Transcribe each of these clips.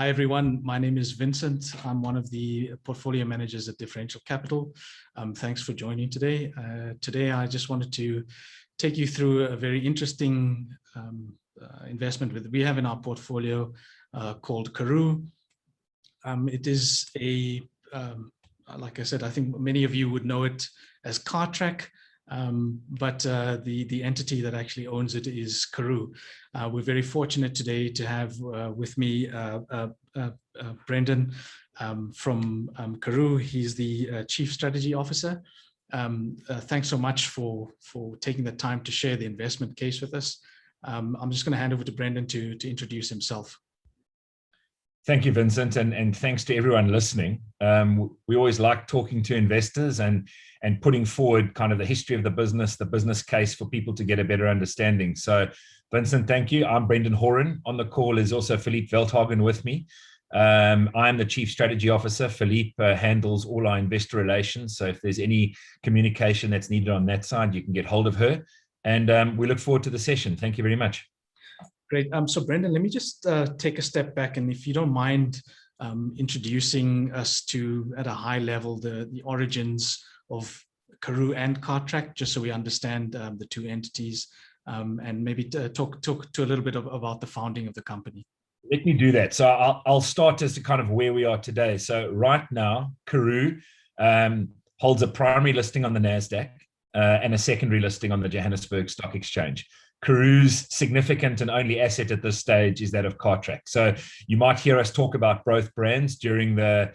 Hi, everyone. My name is Vincent. I'm one of the portfolio managers at Differential Capital. Thanks for joining today. Today, I just wanted to take you through a very interesting investment we have in our portfolio called Karooooo. It is like I said, I think many of you would know it as Cartrack, but the entity that actually owns it is Karooooo. We're very fortunate today to have with me Brendon from Karooooo. He's the Chief Strategy Officer. Thanks so much for taking the time to share the investment case with us. I'm just going to hand over to Brendon to introduce himself. Thank you, Vincent, and thanks to everyone listening. We always like talking to investors and putting forward kind of the history of the business case for people to get a better understanding. So, Vincent, thank you. I'm Brendon Horan. On the call is also Philippe Veldhagen with me. I'm the Chief Strategy Officer. Philippe handles all our investor relations. So if there's any communication that's needed on that side, you can get hold of her. And we look forward to the session. Thank you very much. Great. So Brendon, let me just take a step back, and if you don't mind introducing us to, at a high level, the origins of Karooooo and Cartrack, just so we understand the two entities, and maybe talk to a little bit about the founding of the company. Let me do that. So I'll start as to kind of where we are today. So right now, Karooooo holds a primary listing on the Nasdaq and a secondary listing on the Johannesburg Stock Exchange. Karooooo's significant and only asset at this stage is that of Cartrack. So you might hear us talk about both brands during the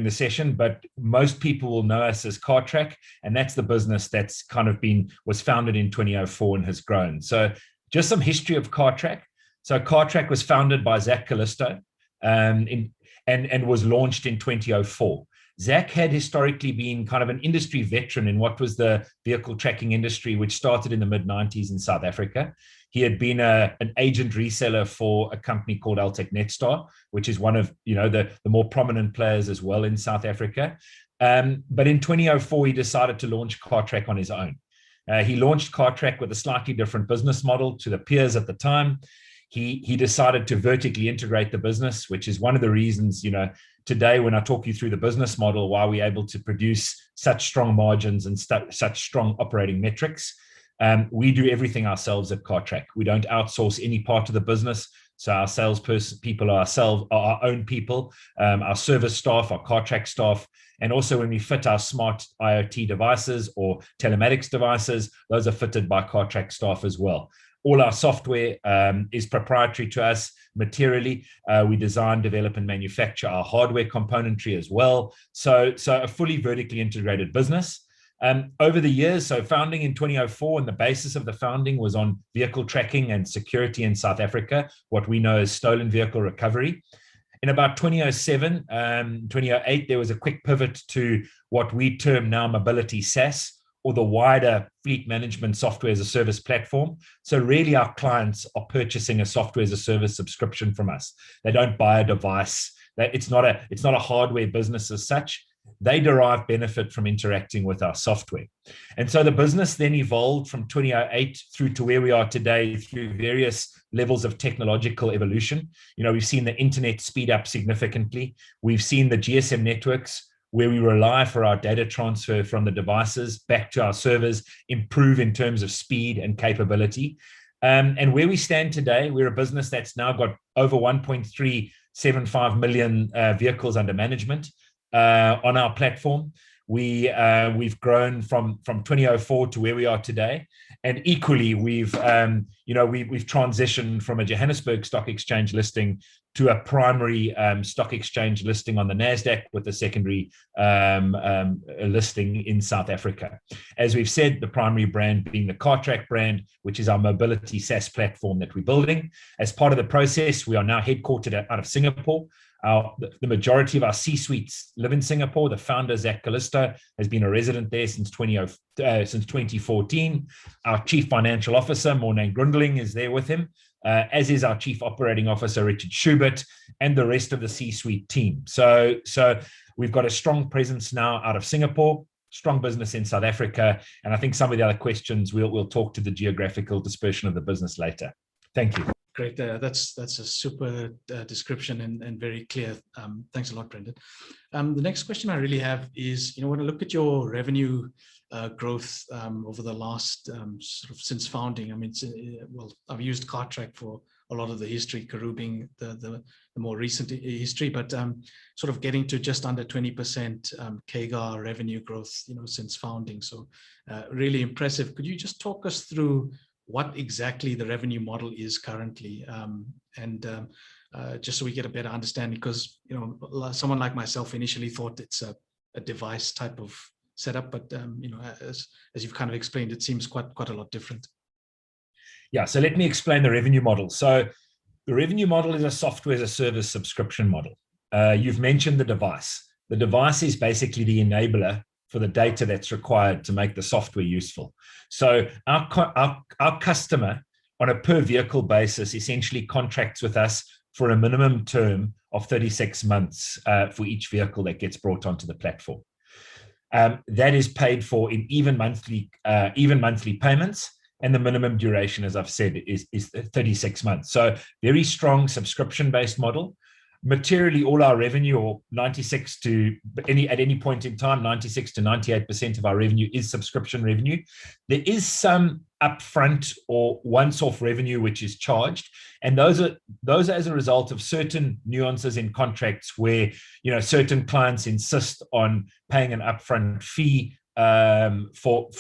session, but most people will know us as Cartrack, and that's the business that's kind of was founded in 2004 and has grown. So just some history of Cartrack. So Cartrack was founded by Zach Callisto and was launched in 2004. Zach had historically been kind of an industry veteran in what was the vehicle tracking industry, which started in the mid-90s in South Africa. He had been an agent reseller for a company called Altec Netstar, which is one of the more prominent players as well in South Africa. But in 2004, he decided to launch Cartrack on his own. He launched Cartrack with a slightly different business model to the peers at the time. He decided to vertically integrate the business, which is one of the reasons, today when I talk you through the business model, why we're able to produce such strong margins and such strong operating metrics. We do everything ourselves at Cartrack. We don't outsource any part of the business. So our people are our own people, our service staff, our Cartrack staff, and also when we fit our smart IoT devices or telematics devices, those are fitted by Cartrack staff as well. All our software is proprietary to us materially. We design, develop, and manufacture our hardware componentry as well. So a fully vertically integrated business. Over the years, so founding in 2004, and the basis of the founding was on vehicle tracking and security in South Africa, what we know as stolen vehicle recovery. In about 2007, 2008, there was a quick pivot to what we term now mobility SaaS, or the wider fleet management software as a service platform. So really our clients are purchasing a software as a service subscription from us. They don't buy a device. It's not a hardware business as such. They derive benefit from interacting with our software. And so the business then evolved from 2008 through to where we are today through various levels of technological evolution. We've seen the internet speed up significantly. We've seen the GSM networks, where we rely for our data transfer from the devices back to our servers, improve in terms of speed and capability. And where we stand today, we're a business that's now got over 1.375 million vehicles under management on our platform. We've grown from 2004 to where we are today, and equally we've transitioned from a Johannesburg Stock Exchange listing to a primary stock exchange listing on the Nasdaq with a secondary listing in South Africa. As we've said, the primary brand being the Cartrack brand, which is our mobility SaaS platform that we're building. As part of the process, we are now headquartered out of Singapore. The majority of our C-suites live in Singapore. The founder, Zach Callisto, has been a resident there since 2014. Our Chief Financial Officer, Mornane Grundling, is there with him, as is our Chief Operating Officer, Richard Schubert, and the rest of the C-suite team. So we've got a strong presence now out of Singapore, strong business in South Africa, and I think some of the other questions, we'll talk to the geographical dispersion of the business later. Thank you. Great. That's a super description and very clear. Thanks a lot, Brendon. The next question I really have is, when I look at your revenue growth over the last sort of since founding, I mean, well, I've used Cartrack for a lot of the history, Karooooo being the more recent history, but sort of getting to just under 20% CAGR revenue growth, since founding. So really impressive. Could you just talk us through what exactly the revenue model is currently, and just so we get a better understanding, because someone like myself initially thought it's a device type of setup, but as you've kind of explained, it seems quite a lot different. Yeah, so let me explain the revenue model. So the revenue model is a software as a service subscription model. You've mentioned the device. The device is basically the enabler for the data that's required to make the software useful. So our customer on a per vehicle basis essentially contracts with us for a minimum term of 36 months for each vehicle that gets brought onto the platform. That is paid for in even monthly payments, and the minimum duration, as I've said, is 36 months. So very strong subscription-based model. Materially, all our revenue, or at any point in time, 96 to 98% of our revenue is subscription revenue. There is some upfront or once-off revenue which is charged, and those are as a result of certain nuances in contracts where certain clients insist on paying an upfront fee for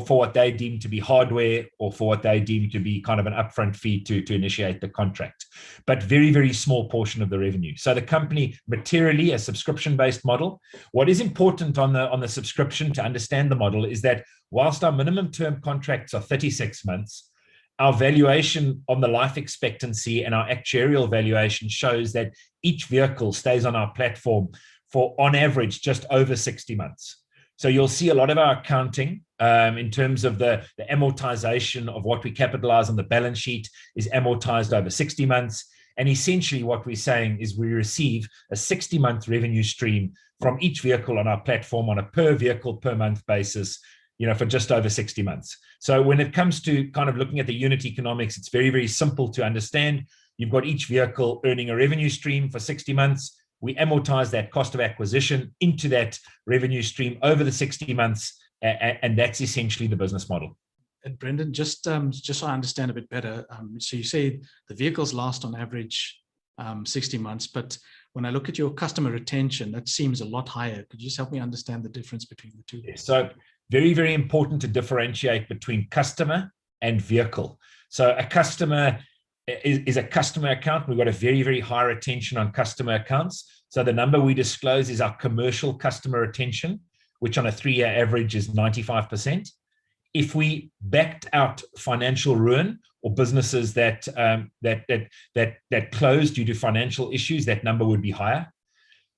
what they deem to be hardware, or for what they deem to be kind of an upfront fee to initiate the contract, but very, very small portion of the revenue. So the company materially a subscription-based model. What is important on the subscription to understand the model is that whilst our minimum term contracts are 36 months, our valuation on the life expectancy and our actuarial valuation shows that each vehicle stays on our platform for, on average, just over 60 months. So you'll see a lot of our accounting in terms of the amortization of what we capitalize on the balance sheet is amortized over 60 months. And essentially what we're saying is we receive a 60-month revenue stream from each vehicle on our platform on a per vehicle per month basis, for just over 60 months. So when it comes to kind of looking at the unit economics, it's very, very simple to understand. You've got each vehicle earning a revenue stream for 60 months. We amortize that cost of acquisition into that revenue stream over the 60 months, and that's essentially the business model. And Brendon, just so I understand a bit better, so you say the vehicles last on average 60 months, but when I look at your customer retention, that seems a lot higher. Could you just help me understand the difference between the two? Yes. So very, very important to differentiate between customer and vehicle. So a customer is a customer account. We've got a very, very high retention on customer accounts. So the number we disclose is our commercial customer retention, which on a 3-year average is 95%. If we backed out financial ruin or businesses that closed due to financial issues, that number would be higher.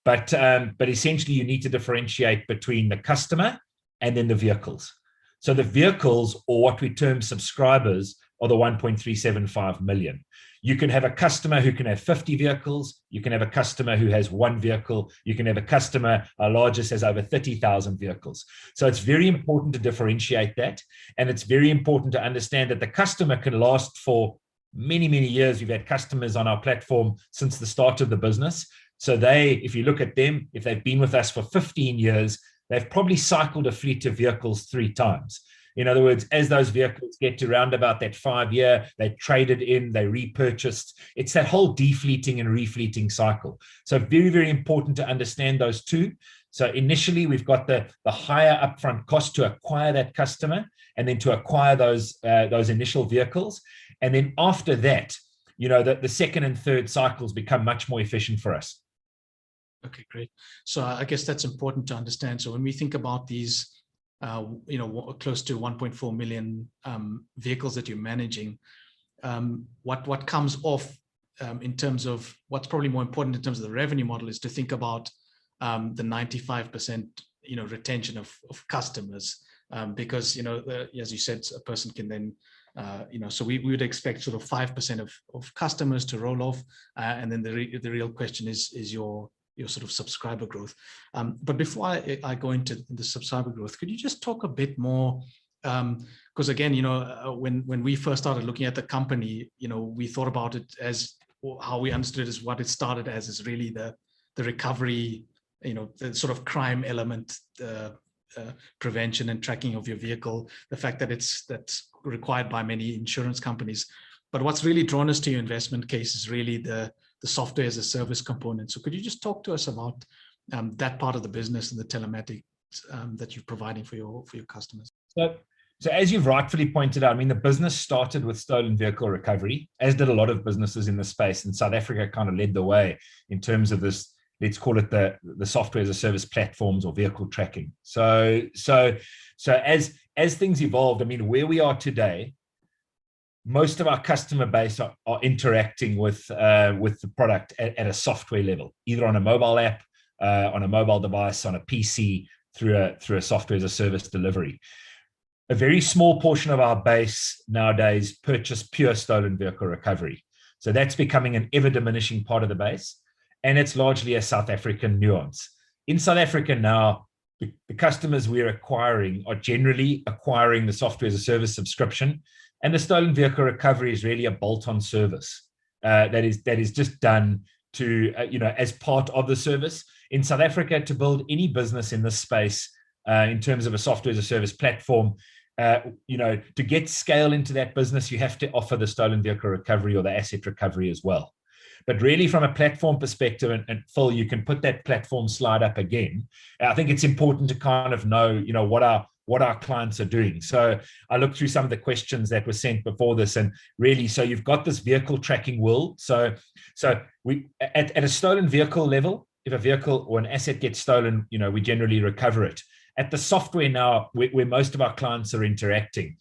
But essentially, you need to differentiate between the customer and then the vehicles. So the vehicles, or what we term subscribers, are the 1.375 million. You can have a customer who can have 50 vehicles. You can have a customer who has 1 vehicle. You can have a customer, our largest, has over 30,000 vehicles. So it's very important to differentiate that. And it's very important to understand that the customer can last for many, many years. We've had customers on our platform since the start of the business. So if you look at them, if they've been with us for 15 years, they've probably cycled a fleet of vehicles 3 times. In other words, as those vehicles get to round about that 5-year, they traded in, they repurchased. It's that whole defleeting and refleeting cycle. So very, very important to understand those two. So initially, we've got the higher upfront cost to acquire that customer, and then to acquire those initial vehicles. And then after that, the second and third cycles become much more efficient for us. Okay, great. So I guess that's important to understand. So when we think about these, close to 1.4 million vehicles that you're managing, what comes off in terms of what's probably more important in terms of the revenue model is to think about the 95% retention of customers, because as you said, a person can then so we would expect sort of 5% of customers to roll off, and then the real question is your sort of subscriber growth. But before I go into the subscriber growth, could you just talk a bit more Because again, when we first started looking at the company, we thought about it as, how we understood is what it started as is really the recovery, the sort of crime element, prevention and tracking of your vehicle, the fact that that's required by many insurance companies. But what's really drawn us to your investment case is really the software as a service component. So could you just talk to us about that part of the business and the telematics that you're providing for your customers? So as you've rightfully pointed out, I mean, the business started with stolen vehicle recovery, as did a lot of businesses in the space. And South Africa kind of led the way in terms of this, let's call it the software as a service platforms or vehicle tracking. So as things evolved, I mean, where we are today, most of our customer base are interacting with the product at a software level, either on a mobile app, on a mobile device, on a PC, through a software as a service delivery. A very small portion of our base nowadays purchase pure stolen vehicle recovery. So that's becoming an ever diminishing part of the base. And it's largely a South African nuance. In South Africa now, the customers we're acquiring are generally acquiring the software as a service subscription. And the stolen vehicle recovery is really a bolt-on service that is just done to, as part of the service. In South Africa, to build any business in this space, in terms of a software as a service platform, to get scale into that business, you have to offer the stolen vehicle recovery or the asset recovery as well. But really, from a platform perspective, and Phil, you can put that platform slide up again. I think it's important to kind of know, what our clients are doing. So I looked through some of the questions that were sent before this, and really, so you've got this vehicle tracking world. So we at a stolen vehicle level, if a vehicle or an asset gets stolen, we generally recover it. At the software now, where most of our clients are interacting,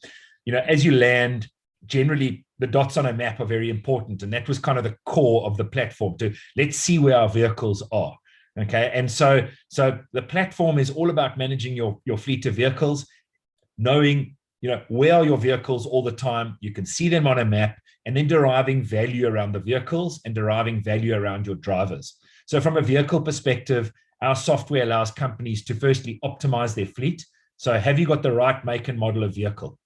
as you land, generally the dots on a map are very important. And that was kind of the core of the platform, to let's see where our vehicles are. Okay. And so the platform is all about managing your fleet of vehicles, knowing, where are your vehicles all the time. You can see them on a map, and then deriving value around the vehicles and deriving value around your drivers. So from a vehicle perspective, our software allows companies to firstly optimize their fleet. So have you got the right make and model of vehicle?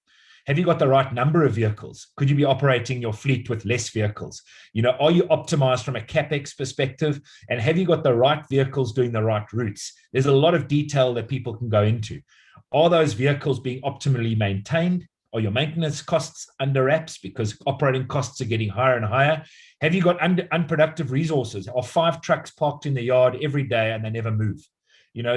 Have you got the right number of vehicles? Could you be operating your fleet with less vehicles? Are you optimized from a CapEx perspective? And have you got the right vehicles doing the right routes? There's a lot of detail that people can go into. Are those vehicles being optimally maintained? Are your maintenance costs under wraps because operating costs are getting higher and higher? Have you got unproductive resources? Are 5 trucks parked in the yard every day and they never move?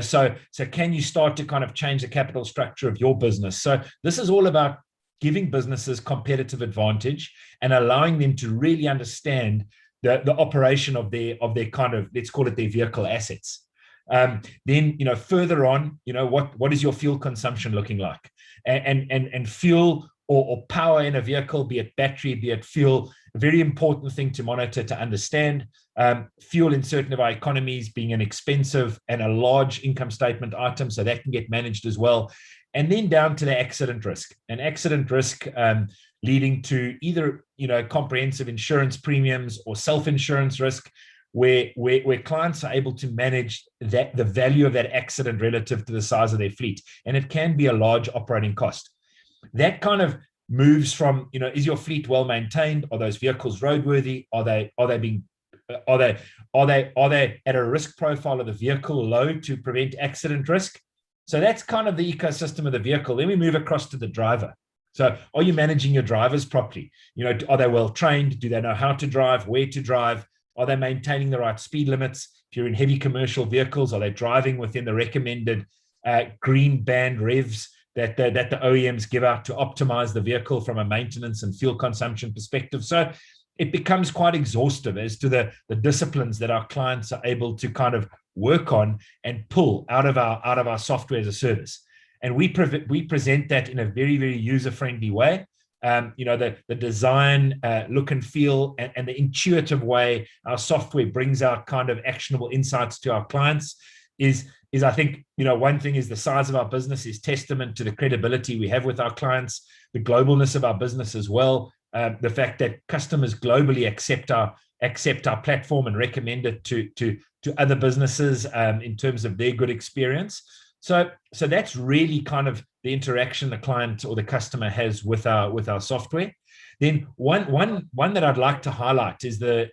So can you start to kind of change the capital structure of your business? So this is all about giving businesses competitive advantage and allowing them to really understand the operation of their kind of, let's call it their vehicle assets. Then, further on, what is your fuel consumption looking like? And fuel or power in a vehicle, be it battery, be it fuel, a very important thing to monitor, to understand. Fuel in certain of our economies being an expensive and a large income statement item, so that can get managed as well. And then down to the accident risk, leading to either, comprehensive insurance premiums or self-insurance risk, where clients are able to manage the value of that accident relative to the size of their fleet. And it can be a large operating cost. That kind of moves from, is your fleet well maintained? Are those vehicles roadworthy? Are they at a risk profile of the vehicle low to prevent accident risk? So that's kind of the ecosystem of the vehicle. Then we move across to the driver. So are you managing your drivers properly? Are they well trained? Do they know how to drive, where to drive? Are they maintaining the right speed limits? If you're in heavy commercial vehicles, are they driving within the recommended green band revs that the OEMs give out to optimize the vehicle from a maintenance and fuel consumption perspective? So it becomes quite exhaustive as to the disciplines that our clients are able to kind of work on and pull out of our software as a service. And we present that in a very, very user-friendly way. The design, look and feel, and the intuitive way our software brings out kind of actionable insights to our clients is I think, one thing is the size of our business is testament to the credibility we have with our clients, the globalness of our business as well, the fact that customers globally accept our platform and recommend it to other businesses in terms of their good experience. So that's really kind of the interaction the client or the customer has with our software. Then one that I'd like to highlight is the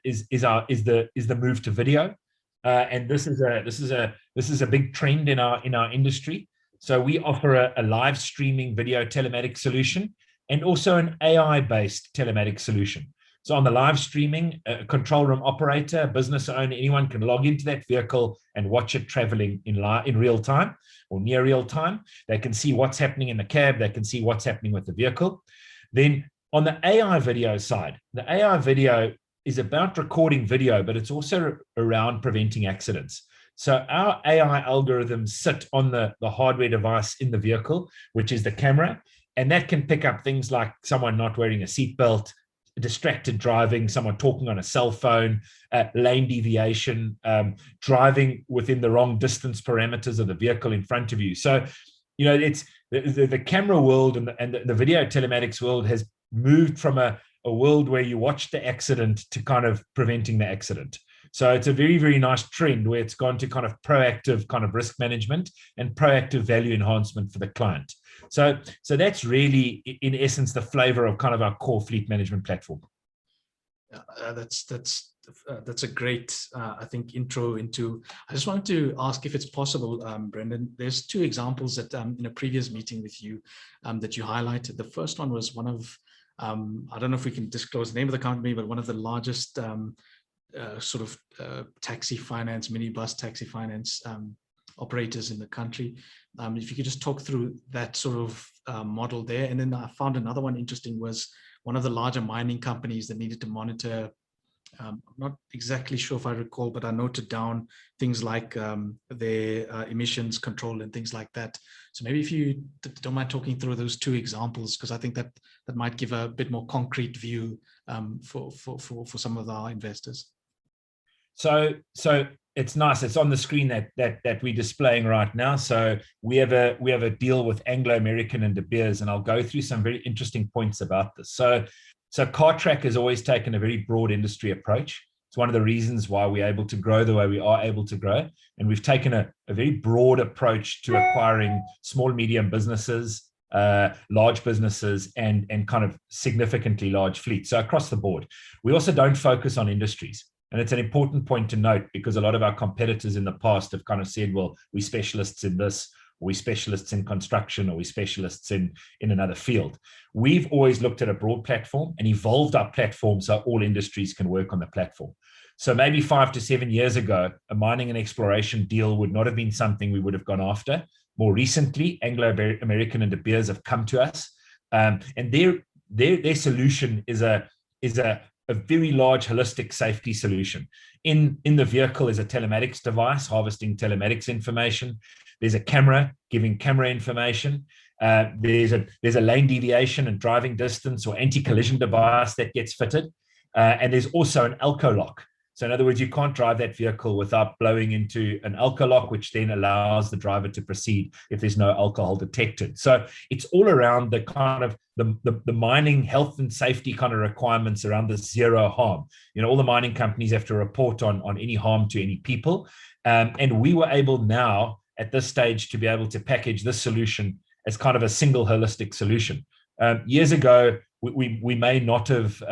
move to video, and this is a big trend in our industry. So we offer a live streaming video telematics solution and also an AI-based telematics solution. So on the live streaming, a control room operator, a business owner, anyone can log into that vehicle and watch it traveling in real time or near real time. They can see what's happening in the cab. They can see what's happening with the vehicle. Then on the AI video side, the AI video is about recording video, but it's also around preventing accidents. So our AI algorithms sit on the hardware device in the vehicle, which is the camera, and that can pick up things like someone not wearing a seatbelt, distracted driving, someone talking on a cell phone, lane deviation, driving within the wrong distance parameters of the vehicle in front of you. So, it's the camera world and the video telematics world has moved from a world where you watch the accident to kind of preventing the accident. So it's a very, very nice trend where it's gone to kind of proactive kind of risk management and proactive value enhancement for the client. So that's really, in essence, the flavor of kind of our core fleet management platform. That's a great, I think, intro into. I just wanted to ask if it's possible, Brendon. There's two examples that in a previous meeting with you that you highlighted. The first one was one of, I don't know if we can disclose the name of the company, but one of the largest taxi finance, minibus taxi finance operators in the country. If you could just talk through that sort of model there. And then I found another one interesting was one of the larger mining companies that needed to monitor, I'm not exactly sure if I recall, but I noted down things like their emissions control and things like that. So maybe if you don't mind talking through those two examples, because I think that might give a bit more concrete view for some of our investors. So it's nice. It's on the screen that we're displaying right now. So we have a deal with Anglo American and De Beers, and I'll go through some very interesting points about this. So Cartrack has always taken a very broad industry approach. It's one of the reasons why we're able to grow the way we are able to grow. And we've taken a very broad approach to acquiring small, medium businesses, large businesses, and kind of significantly large fleets. So across the board, we also don't focus on industries. And it's an important point to note because a lot of our competitors in the past have kind of said, well, we're specialists in this, or we're specialists in construction, or we're specialists in another field. We've always looked at a broad platform and evolved our platform so all industries can work on the platform. So maybe 5 to 7 years ago, a mining and exploration deal would not have been something we would have gone after. More recently, Anglo American and De Beers have come to us, and their solution is a very large holistic safety solution. In the vehicle is a telematics device harvesting telematics information. There's a camera giving camera information. There's a lane deviation and driving distance or anti-collision device that gets fitted. And there's also an alco lock. So in other words, you can't drive that vehicle without blowing into an alco lock, which then allows the driver to proceed if there's no alcohol detected. So it's all around the kind of the mining health and safety kind of requirements around the zero harm. All the mining companies have to report on any harm to any people. And we were able now at this stage to be able to package this solution as kind of a single holistic solution. Years ago, we may not have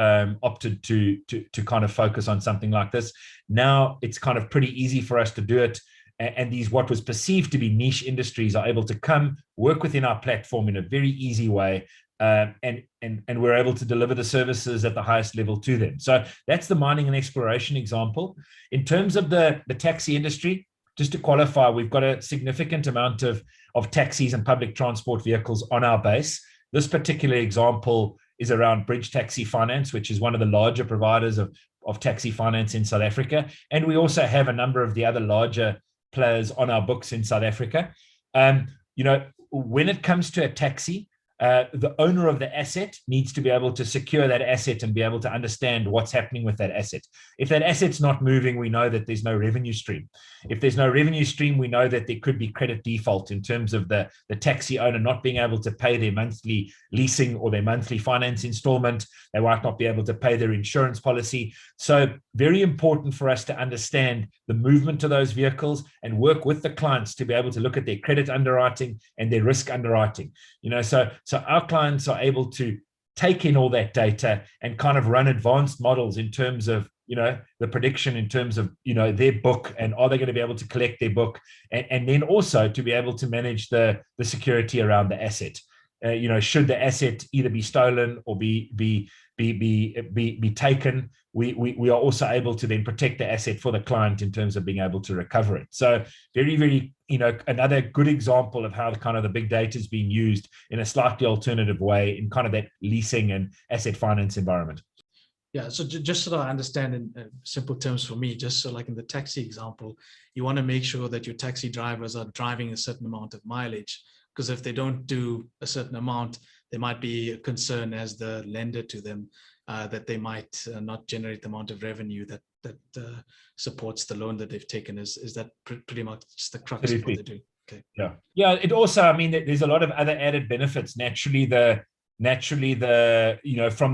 opted to kind of focus on something like this. Now it's kind of pretty easy for us to do it. And these what was perceived to be niche industries are able to come work within our platform in a very easy way. And we're able to deliver the services at the highest level to them. So that's the mining and exploration example. In terms of the taxi industry, just to qualify, we've got a significant amount of taxis and public transport vehicles on our base. This particular example is around Bridge Taxi Finance, which is one of the larger providers of taxi finance in South Africa. And we also have a number of the other larger players on our books in South Africa. When it comes to a taxi, the owner of the asset needs to be able to secure that asset and be able to understand what's happening with that asset. If that asset's not moving, we know that there's no revenue stream. If there's no revenue stream, we know that there could be credit default in terms of the taxi owner not being able to pay their monthly leasing or their monthly finance installment. They might not be able to pay their insurance policy. So very important for us to understand the movement of those vehicles and work with the clients to be able to look at their credit underwriting and their risk underwriting. So our clients are able to take in all that data and kind of run advanced models in terms of, the prediction in terms of, their book, and are they going to be able to collect their book, and then also to be able to manage the security around the asset. Should the asset either be stolen or be taken, we are also able to then protect the asset for the client in terms of being able to recover it. So very, very, another good example of how kind of the big data is being used in a slightly alternative way in kind of that leasing and asset finance environment. Yeah, so just so that I understand in simple terms for me, just so like in the taxi example, you want to make sure that your taxi drivers are driving a certain amount of mileage, because if they don't do a certain amount, there might be a concern as the lender to them that they might not generate the amount of revenue that supports the loan that they've taken. Is that pretty much just the crux of what they do? Okay. Yeah. It also, I mean, there's a lot of other added benefits. Naturally, from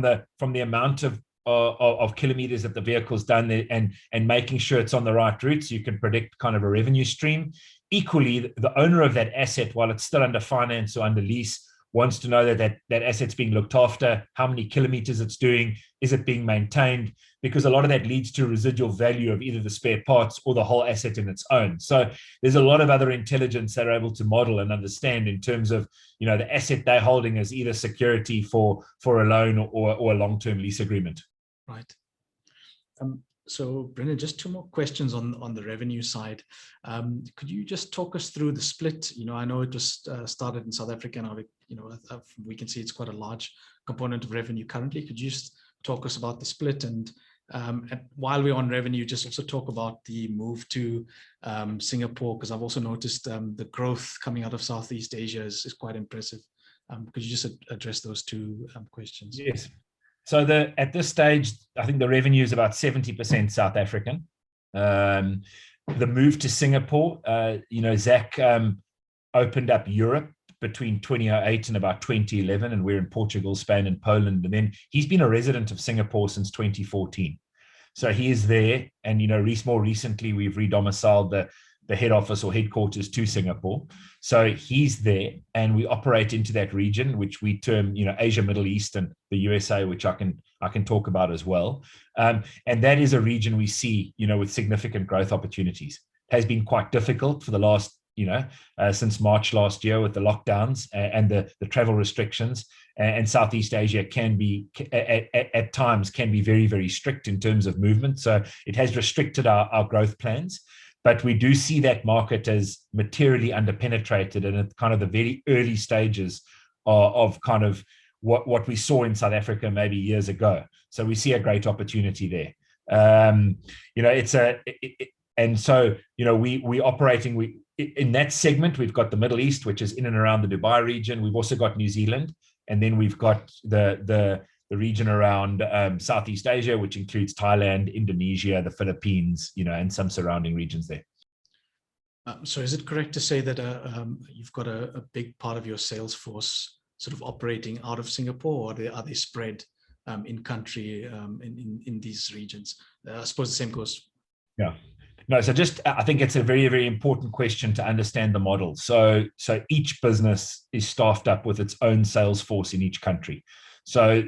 the amount of kilometers that the vehicle's done and making sure it's on the right routes, you can predict kind of a revenue stream. Equally, the owner of that asset, while it's still under finance or under lease, wants to know that asset's being looked after, how many kilometers it's doing, is it being maintained? Because a lot of that leads to residual value of either the spare parts or the whole asset in its own. So there's a lot of other intelligence they're able to model and understand in terms of, the asset they're holding as either security for a loan or a long-term lease agreement. Right. So Brendon, just two more questions on the revenue side. Could you just talk us through the split? I know it just started in South Africa, and we can see it's quite a large component of revenue currently. Could you just talk us about the split, and while we're on revenue, just also talk about the move to Singapore, because I've also noticed the growth coming out of Southeast Asia is quite impressive. Could you just address those two questions? Yes. So at this stage, I think the revenue is about 70% South African. The move to Singapore, Zach opened up Europe between 2008 and about 2011, and we're in Portugal, Spain, and Poland. And then he's been a resident of Singapore since 2014. So he is there, and more recently we've re-domiciled the head office or headquarters to Singapore. So he's there, and we operate into that region, which we term, Asia, Middle East, and the USA, which I can talk about as well. And that is a region we see, with significant growth opportunities. It has been quite difficult for the last, since March last year with the lockdowns and the travel restrictions. And Southeast Asia can be, at times, can be very, very strict in terms of movement. So it has restricted our growth plans. But we do see that market as materially underpenetrated and at kind of the very early stages of kind of what we saw in South Africa maybe years ago. So we see a great opportunity there. We operating in that segment. We've got the Middle East, which is in and around the Dubai region. We've also got New Zealand, and then we've got the region around Southeast Asia, which includes Thailand, Indonesia, the Philippines, and some surrounding regions there. So is it correct to say that you've got a big part of your sales force sort of operating out of Singapore, or are they spread in country in these regions? I suppose the same goes. Yeah. No, so I think it's a very, very important question to understand the model. So each business is staffed up with its own sales force in each country. So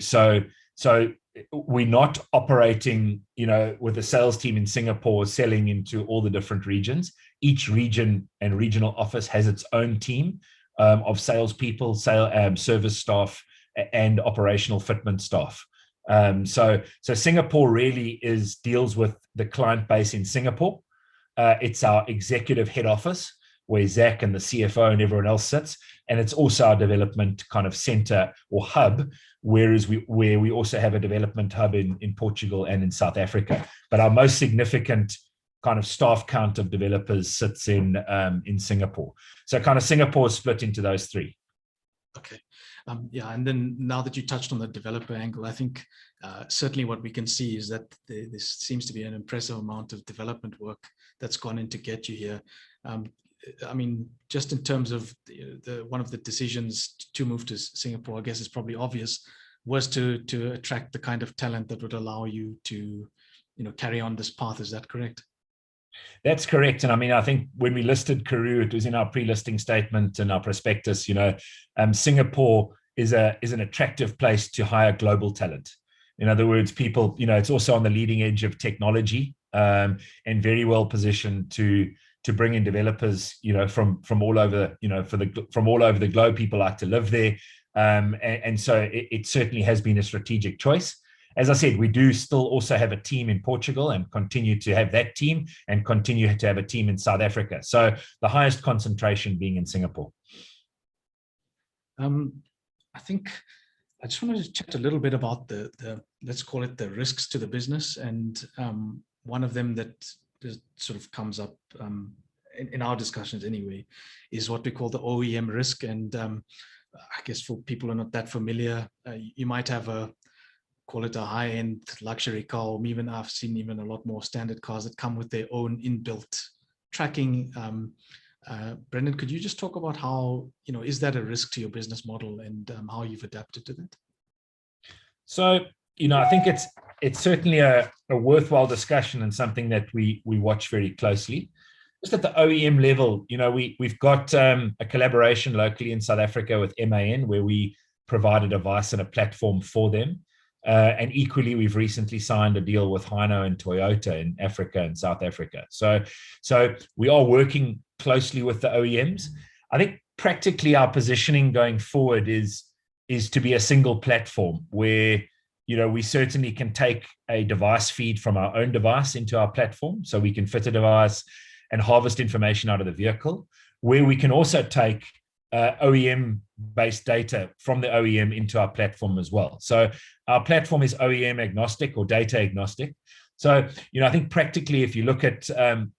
we're not operating, with a sales team in Singapore selling into all the different regions. Each region and regional office has its own team of salespeople, service staff, and operational fitment staff. So Singapore really deals with the client base in Singapore. It's our executive head office where Zach and the CFO and everyone else sits. And it's also our development kind of center or hub, where we also have a development hub in Portugal and in South Africa. But our most significant kind of staff count of developers sits in Singapore. So kind of Singapore is split into those three. Okay. Yeah, and then now that you touched on the developer angle, I think certainly what we can see is that there seems to be an impressive amount of development work that's gone in to get you here. I mean, just in terms of one of the decisions to move to Singapore, I guess it's probably obvious, was to attract the kind of talent that would allow you to, carry on this path. Is that correct? That's correct. And I mean, I think when we listed Karooooo, it was in our pre-listing statement and our prospectus, Singapore is an attractive place to hire global talent. In other words, people, it's also on the leading edge of technology, and very well positioned to bring in developers, from all over, from all over the globe. People like to live there. And so it certainly has been a strategic choice. As I said, we do still also have a team in Portugal and continue to have that team and continue to have a team in South Africa. So the highest concentration being in Singapore. I think I just wanted to chat a little bit about the let's call it the risks to the business. And one of them that sort of comes up in our discussions anyway, is what we call the OEM risk. And I guess for people who are not that familiar, you might have call it a high-end luxury car, or even I've seen even a lot more standard cars that come with their own inbuilt tracking. Brendon, could you just talk about how, is that a risk to your business model, and how you've adapted to that? So, I think it's certainly a worthwhile discussion and something that we watch very closely. Just at the OEM level, we've got a collaboration locally in South Africa with MAN, where we provide a device and a platform for them. And equally, we've recently signed a deal with Hino and Toyota in Africa and South Africa. So we are working closely with the OEMs. I think practically our positioning going forward is to be a single platform where, we certainly can take a device feed from our own device into our platform, so we can fit a device and harvest information out of the vehicle, where we can also take OEM-based data from the OEM into our platform as well. So our platform is OEM agnostic or data agnostic. So, I think practically, if you look at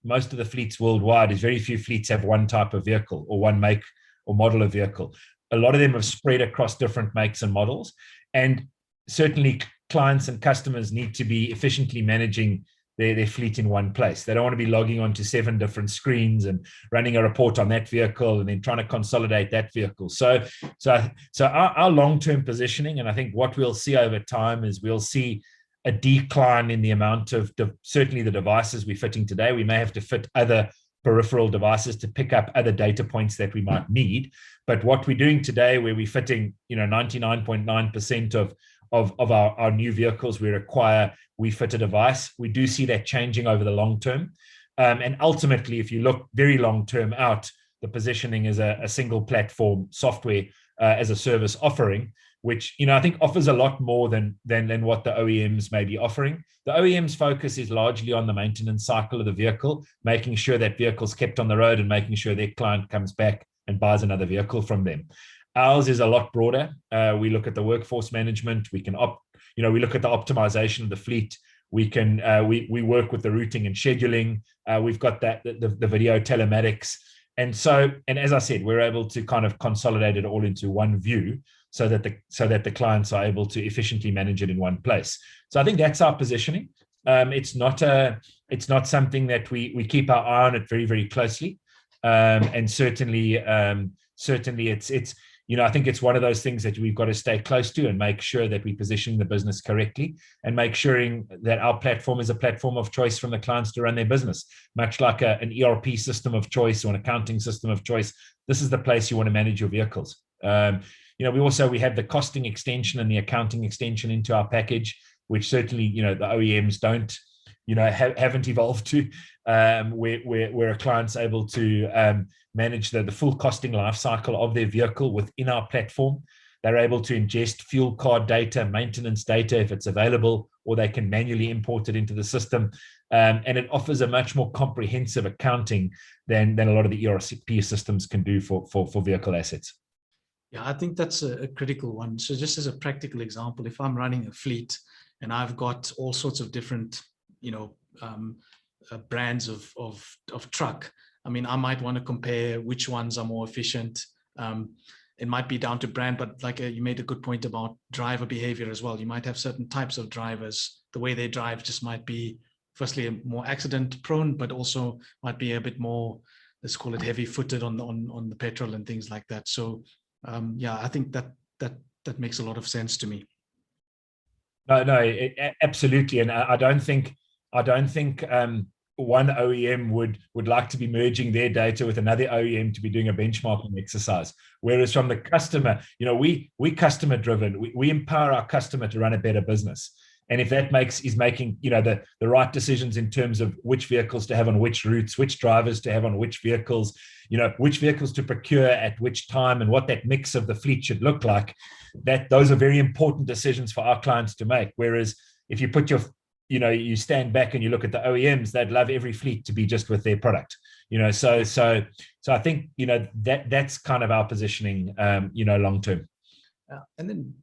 most of the fleets worldwide, is very few fleets have one type of vehicle or one make or model of vehicle. A lot of them have spread across different makes and models. And certainly clients and customers need to be efficiently managing their fleet in one place. They don't want to be logging onto 7 different screens and running a report on that vehicle and then trying to consolidate that vehicle. So our long-term positioning, and I think what we'll see over time, is we'll see a decline in the amount of certainly the devices we're fitting today. We may have to fit other peripheral devices to pick up other data points that we might need. But what we're doing today, where we're fitting 99.9% of our new vehicles we fit a device. We do see that changing over the long term. And ultimately, if you look very long term out, the positioning is a single platform software as a service offering, which I think offers a lot more than what the OEMs may be offering. The OEM's focus is largely on the maintenance cycle of the vehicle, making sure that vehicle's kept on the road and making sure their client comes back and buys another vehicle from them. Ours is a lot broader. We look at the workforce management. We can we look at the optimization of the fleet. We can we work with the routing and scheduling. We've got the video telematics, and as I said, we're able to kind of consolidate it all into one view, so that the clients are able to efficiently manage it in one place. So I think that's our positioning. It's not something that we keep our eye on it very, very closely, and certainly it's. I think it's one of those things that we've got to stay close to and make sure that we position the business correctly, and make sure that our platform is a platform of choice from the clients to run their business. Much like an ERP system of choice or an accounting system of choice, this is the place you want to manage your vehicles. We have the costing extension and the accounting extension into our package, which certainly the OEMs don't haven't evolved to, where a client's able to manage the full costing life cycle of their vehicle within our platform. They're able to ingest fuel card data, maintenance data if it's available, or they can manually import it into the system. And it offers a much more comprehensive accounting than a lot of the ERP systems can do for vehicle assets. Yeah, I think that's a critical one. So just as a practical example, if I'm running a fleet and I've got all sorts of different brands of truck, I mean, I might want to compare which ones are more efficient. it might be down to brand, but like you made a good point about driver behavior as well. You might have certain types of drivers. The way they drive just might be, firstly, more accident prone, but also might be a bit more, let's call it heavy footed on the petrol and things like that. So yeah, I think that makes a lot of sense to me. No, absolutely. And I don't think one OEM would like to be merging their data with another OEM to be doing a benchmarking exercise. Whereas from the customer, we customer driven. We empower our customer to run a better business. And if that is making the right decisions in terms of which vehicles to have on which routes, which drivers to have on which vehicles, which vehicles to procure at which time, and what that mix of the fleet should look like, those are very important decisions for our clients to make. Whereas if you put you stand back and you look at the OEMs, they'd love every fleet to be just with their product. So I think that's kind of our positioning, long term. And then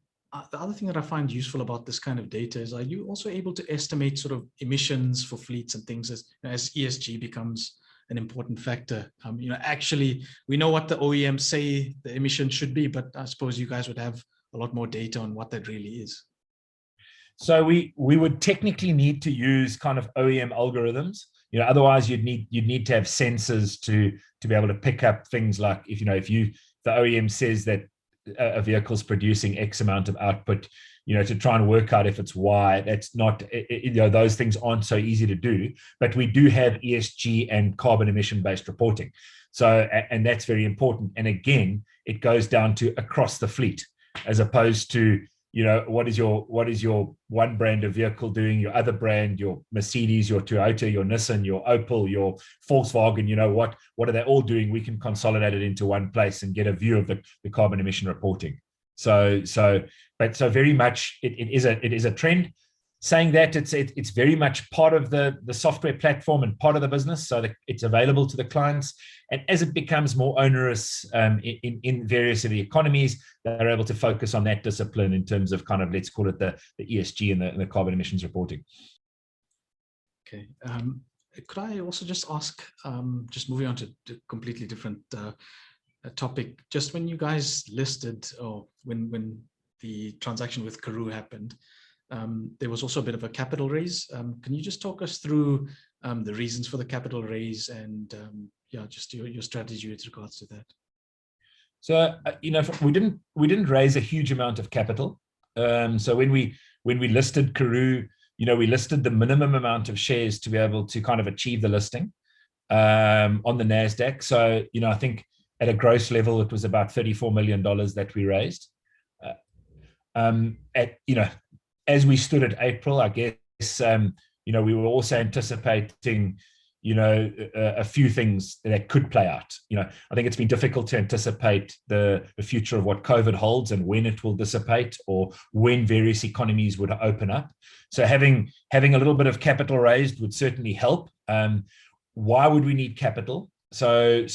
the other thing that I find useful about this kind of data is, are you also able to estimate sort of emissions for fleets and things as ESG becomes an important factor? Actually, we know what the OEMs say the emission should be, but I suppose you guys would have a lot more data on what that really is. So we would technically need to use kind of OEM algorithms. Otherwise you'd need to have sensors to be able to pick up things like if the OEM says that a vehicle's producing X amount of output, to try and work out if it's Y. That's not, those things aren't so easy to do, but we do have ESG and carbon emission based reporting. So, and that's very important. And again, it goes down to across the fleet, as opposed to, what is your one brand of vehicle doing, your other brand, your Mercedes, your Toyota, your Nissan, your Opel, your Volkswagen, what are they all doing? We can consolidate it into one place and get a view of the carbon emission reporting. So very much it is a trend. Saying that, it's very much part of the software platform and part of the business, so that it's available to the clients. And as it becomes more onerous in various of the economies, they're able to focus on that discipline in terms of kind of, let's call it the ESG and the carbon emissions reporting. Okay. Could I also just ask, just moving on to completely different topic, just when you guys listed, or when the transaction with Karooooo happened, there was also a bit of a capital raise. Can you just talk us through the reasons for the capital raise and just your strategy with regards to that? So we didn't raise a huge amount of capital. So when we listed Karooooo, we listed the minimum amount of shares to be able to kind of achieve the listing on the Nasdaq. So I think at a gross level it was about $34 million that we raised. As we stood at April, I guess, we were also anticipating, a few things that could play out. I think it's been difficult to anticipate the future of what COVID holds and when it will dissipate, or when various economies would open up. So having a little bit of capital raised would certainly help. Why would we need capital? So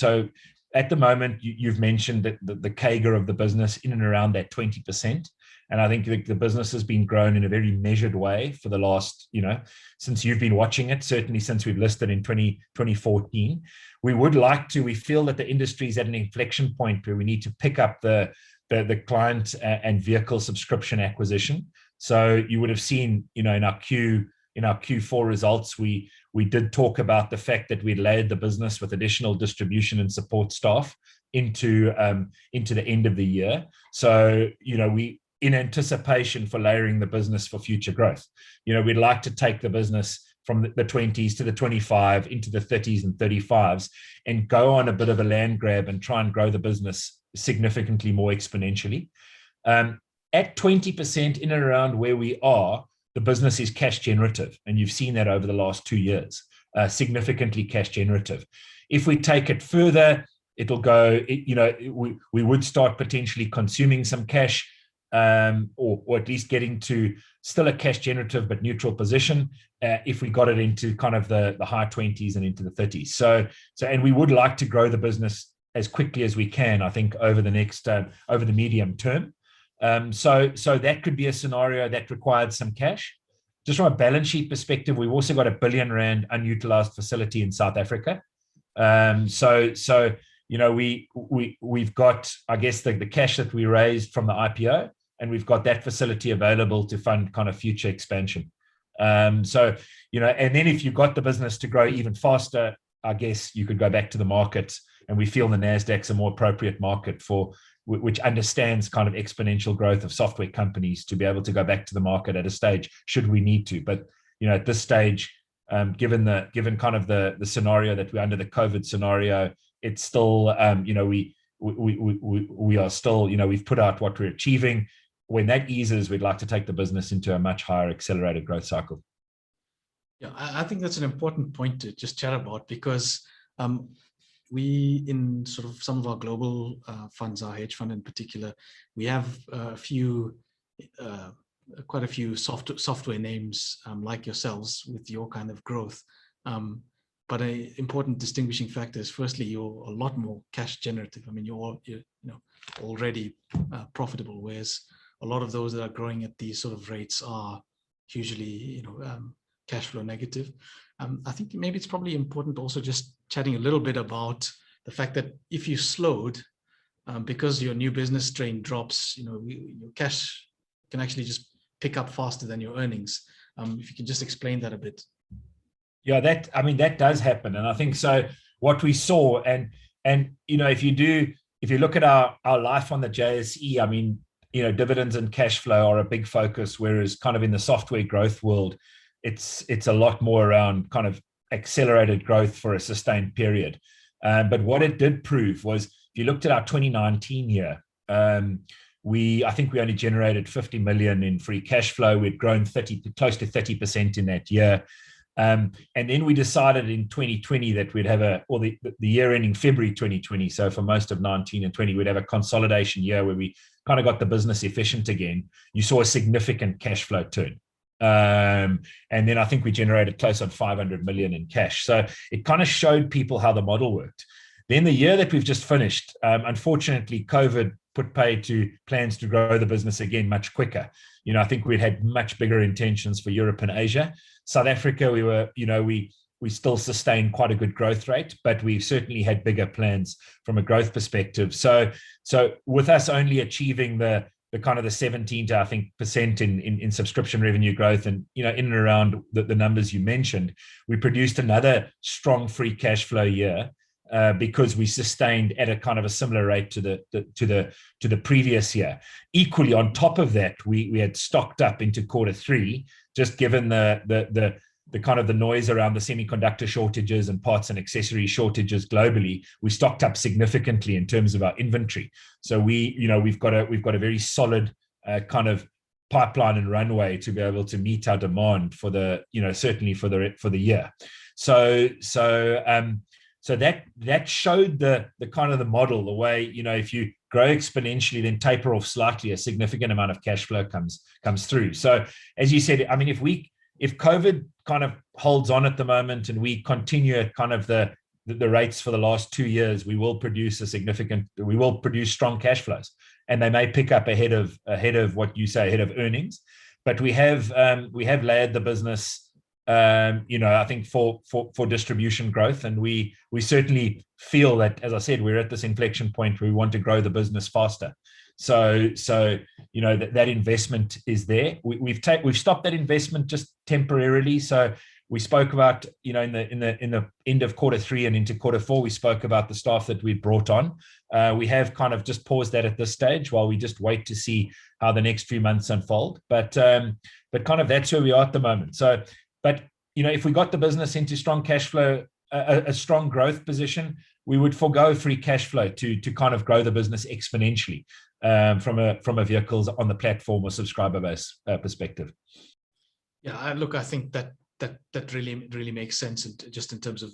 at the moment, you've mentioned that the CAGR of the business in and around that 20%. And I think the business has been grown in a very measured way for the last, since you've been watching it, certainly since we've listed in 2014. We feel that the industry is at an inflection point where we need to pick up the client and vehicle subscription acquisition. So you would have seen, in our Q4 results, we did talk about the fact that we layered the business with additional distribution and support staff into the end of the year. So, in anticipation for layering the business for future growth. We'd like to take the business from the 20s to the 25 into the 30s and 35s and go on a bit of a land grab and try and grow the business significantly more exponentially. At 20% in and around where we are, the business is cash generative. And you've seen that over the last 2 years, significantly cash generative. If we take it further, it'll go, we would start potentially consuming some cash, or at least getting to still a cash generative but neutral position if we got it into kind of the high 20s and into the 30s. So and we would like to grow the business as quickly as we can, I think, over the medium term. So that could be a scenario that required some cash. Just from a balance sheet perspective, we've also got R1 billion unutilized facility in South Africa. So we've got, I guess, the cash that we raised from the IPO, and we've got that facility available to fund kind of future expansion. So, and then if you've got the business to grow even faster, I guess you could go back to the market, and we feel the Nasdaq's a more appropriate market which understands kind of exponential growth of software companies to be able to go back to the market at a stage should we need to. But, at this stage, given kind of the scenario that we're under, the COVID scenario, it's still, we are still, we've put out what we're achieving. When that eases, we'd like to take the business into a much higher accelerated growth cycle. Yeah, I think that's an important point to just chat about, because we, in sort of some of our global funds, our hedge fund in particular, we have quite a few software names like yourselves with your kind of growth. But an important distinguishing factor is, firstly, you're a lot more cash generative. I mean, you're already profitable, whereas a lot of those that are growing at these sort of rates are usually, cash flow negative. I think maybe it's probably important also just chatting a little bit about the fact that if you slowed, because your new business strain drops, your cash can actually just pick up faster than your earnings. If you can just explain that a bit. Yeah, that does happen. And I think so what we saw, and if you look at our life on the JSE, I mean, dividends and cash flow are a big focus, whereas kind of in the software growth world, it's a lot more around kind of accelerated growth for a sustained period. But what it did prove was, if you looked at our 2019 year, I think we only generated 50 million in free cash flow. We'd grown close to 30% in that year. And then we decided in 2020 that we'd have the year ending February 2020. So for most of 19 and 20, we'd have a consolidation year where we kind of got the business efficient again. You saw a significant cash flow turn. And then I think we generated close on 500 million in cash. So it kind of showed people how the model worked. Then the year that we've just finished, unfortunately, COVID put paid to plans to grow the business again much quicker. I think we'd had much bigger intentions for Europe and Asia. South Africa, we still sustained quite a good growth rate, but we certainly had bigger plans from a growth perspective. So with us only achieving the kind of the 17 to, I think, % in subscription revenue growth, and in and around the numbers you mentioned, we produced another strong free cash flow year, because we sustained at a kind of a similar rate to the previous year. Equally, on top of that, we had stocked up into Q3, just given the kind of the noise around the semiconductor shortages and parts and accessory shortages globally. We stocked up significantly in terms of our inventory. So we've got a very solid kind of pipeline and runway to be able to meet our demand for certainly for the year. So that showed the kind of the model, the way, if you grow exponentially, then taper off slightly, a significant amount of cash flow comes through. So as you said, I mean, if COVID kind of holds on at the moment and we continue at kind of the rates for the last 2 years, we will produce strong cash flows, and they may pick up ahead of what you say, ahead of earnings. But we have layered the business, I think for distribution growth, and we certainly feel that, as I said, we're at this inflection point where we want to grow the business faster. So that investment is there. We've stopped that investment just temporarily. So we spoke about, in the end of Q3 and into Q4, we spoke about the staff that we brought on. We have kind of just paused that at this stage while we just wait to see how the next few months unfold. But kind of that's where we are at the moment. So, but if we got the business into strong cash flow, a strong growth position, we would forego free cash flow to kind of grow the business exponentially from a vehicles on the platform or subscriber base perspective. Yeah, look, I think that really makes sense, and just in terms of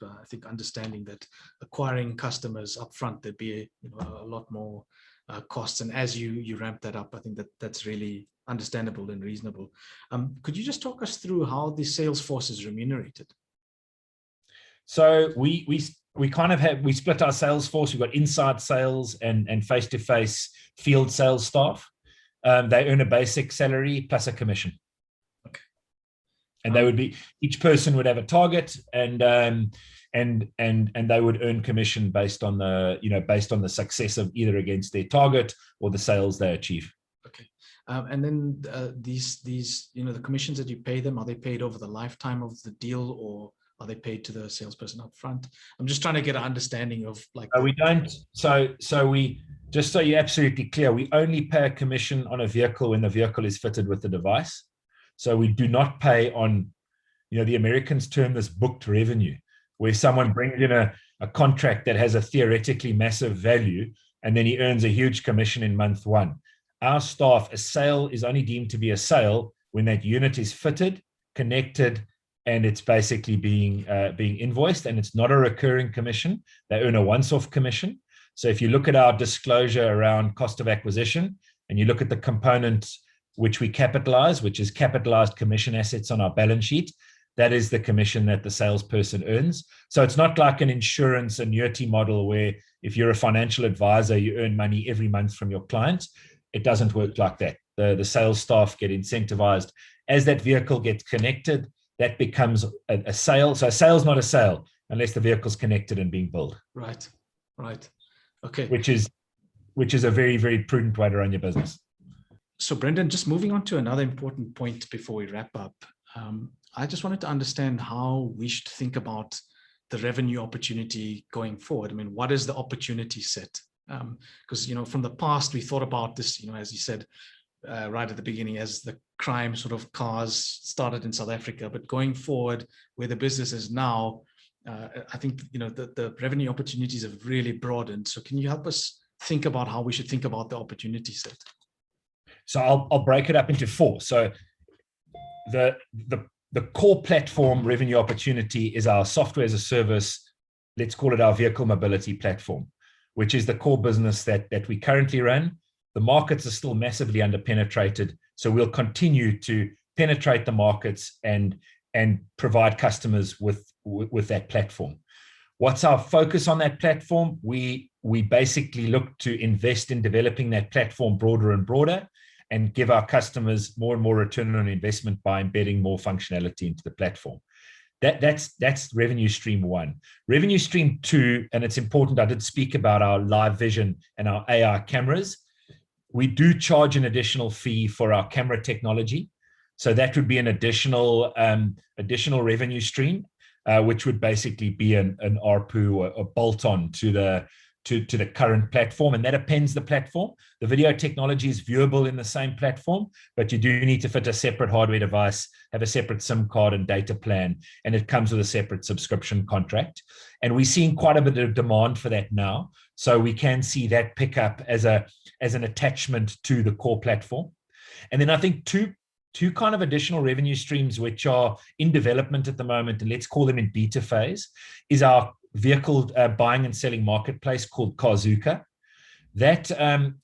I think understanding that acquiring customers upfront, there'd be a lot more costs, and as you ramp that up, I think that's really understandable and reasonable. Could you just talk us through how the sales force is remunerated? So we split our sales force. We've got inside sales and face-to-face field sales staff. They earn a basic salary plus a commission. Okay. And they would be, each person would have a target, and and they would earn commission based on the success of either against their target or the sales they achieve. Okay. And then these the commissions that you pay them, are they paid over the lifetime of the deal, or are they paid to the salesperson up front? I'm just trying to get an understanding of like. We don't. So we, just so you're absolutely clear, we only pay a commission on a vehicle when the vehicle is fitted with the device. So we do not pay on, the Americans term this booked revenue, where someone brings in a contract that has a theoretically massive value, and then he earns a huge commission in month one. Our staff, a sale is only deemed to be a sale when that unit is fitted, connected, and it's basically being invoiced, and it's not a recurring commission. They earn a once-off commission. So if you look at our disclosure around cost of acquisition, and you look at the component which we capitalize, which is capitalized commission assets on our balance sheet, that is the commission that the salesperson earns. So it's not like an insurance annuity model where if you're a financial advisor, you earn money every month from your clients. It doesn't work like that. The sales staff get incentivized. As that vehicle gets connected, that becomes a sale. So a sale's not a sale unless the vehicle's connected and being billed. Right. Okay. Which is a very, very prudent way to run your business. So Brendon, just moving on to another important point before we wrap up. I just wanted to understand how we should think about the revenue opportunity going forward. I mean, what is the opportunity set? Because, from the past, we thought about this, as you said, right at the beginning, as the crime sort of cars started in South Africa, but going forward where the business is now, I think, the revenue opportunities have really broadened. So can you help us think about how we should think about the opportunity set? So I'll break it up into four. So the core platform revenue opportunity is our software as a service. Let's call it our vehicle mobility platform, which is the core business that we currently run. The markets are still massively underpenetrated, so we'll continue to penetrate the markets and provide customers with that platform. What's our focus on that platform? We basically look to invest in developing that platform broader and broader, and give our customers more and more return on investment by embedding more functionality into the platform. That's revenue stream one. Revenue stream two, and it's important, I did speak about our live vision and our AI cameras. We do charge an additional fee for our camera technology. So that would be an additional revenue stream, which would basically be an ARPU or a bolt-on to the current platform, and that appends the platform. The video technology is viewable in the same platform, but you do need to fit a separate hardware device, have a separate SIM card and data plan, and it comes with a separate subscription contract. And we're seeing quite a bit of demand for that now, so we can see that pick up as an attachment to the core platform. And then I think two kind of additional revenue streams which are in development at the moment, and let's call them in beta phase, is our vehicle buying and selling marketplace called Karooooo. That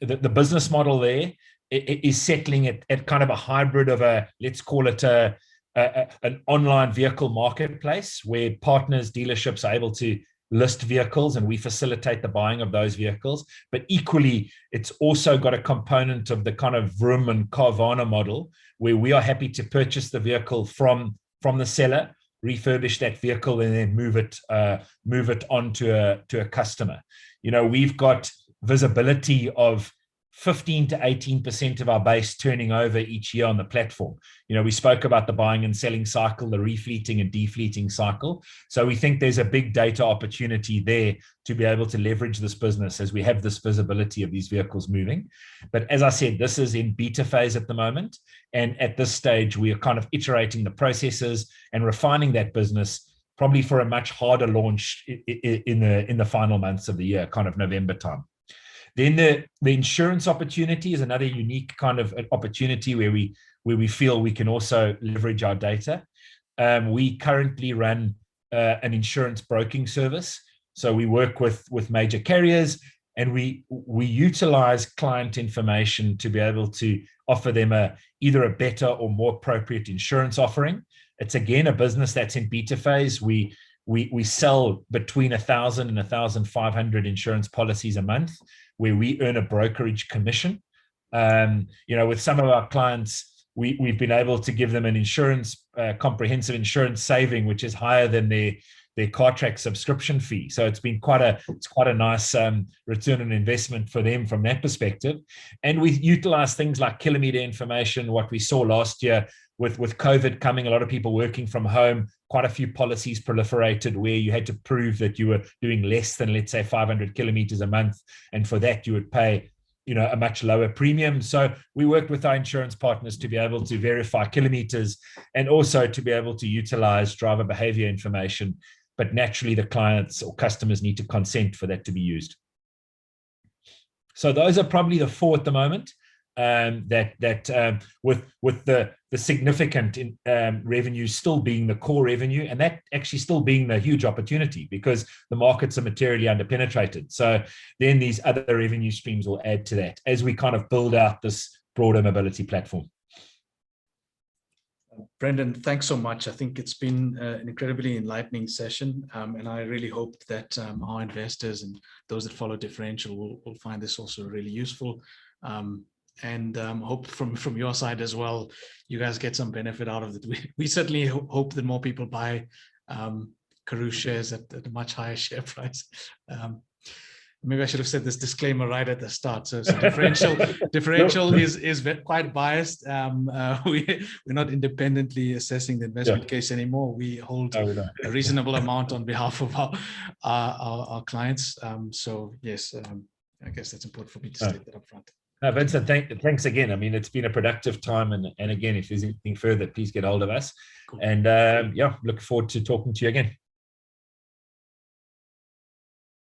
the business model there is settling at kind of a hybrid of let's call it an online vehicle marketplace where partners, dealerships are able to list vehicles and we facilitate the buying of those vehicles. But equally, it's also got a component of the kind of Vroom and Carvana model where we are happy to purchase the vehicle from the seller, refurbish that vehicle, and then move it on to a customer. We've got visibility of 15 to 18% of our base turning over each year on the platform. We spoke about the buying and selling cycle, the refleeting and defleeting cycle. So we think there's a big data opportunity there to be able to leverage this business as we have this visibility of these vehicles moving. But as I said, this is in beta phase at the moment. And at this stage, we are kind of iterating the processes and refining that business probably for a much harder launch in the final months of the year, kind of November time. Then the insurance opportunity is another unique kind of opportunity where we feel we can also leverage our data. We currently run an insurance broking service. So we work with major carriers, and we utilize client information to be able to offer them either a better or more appropriate insurance offering. It's again a business that's in beta phase. We sell between 1,000 and 1,500 insurance policies a month, where we earn a brokerage commission. With some of our clients, we've been able to give them an insurance, comprehensive insurance saving, which is higher than their Cartrack subscription fee. So it's quite a nice return on investment for them from that perspective. And we utilize things like kilometer information. What we saw last year with COVID coming, a lot of people working from home, quite a few policies proliferated where you had to prove that you were doing less than, let's say, 500 kilometers a month. And for that, you would pay a much lower premium. So we worked with our insurance partners to be able to verify kilometers and also to be able to utilize driver behavior information. But naturally, the clients or customers need to consent for that to be used. So those are probably the four at the moment. With the significant revenue still being the core revenue, and that actually still being the huge opportunity because the markets are materially underpenetrated. So then these other revenue streams will add to that as we kind of build out this broader mobility platform. Brendon, thanks so much. I think it's been an incredibly enlightening session, and I really hope that our investors and those that follow Differential will find this also really useful. And hope from your side as well, you guys get some benefit out of it. We certainly hope that more people buy Karooooo shares at a much higher share price. Maybe I should have said this disclaimer right at the start. So differential is quite biased. We're not independently assessing the investment case anymore. We hold a reasonable amount on behalf of our clients. So yes, I guess that's important for me to state that up front. No, Vincent, thanks again. I mean, it's been a productive time. And again, if there's anything further, please get hold of us. Cool. And look forward to talking to you again.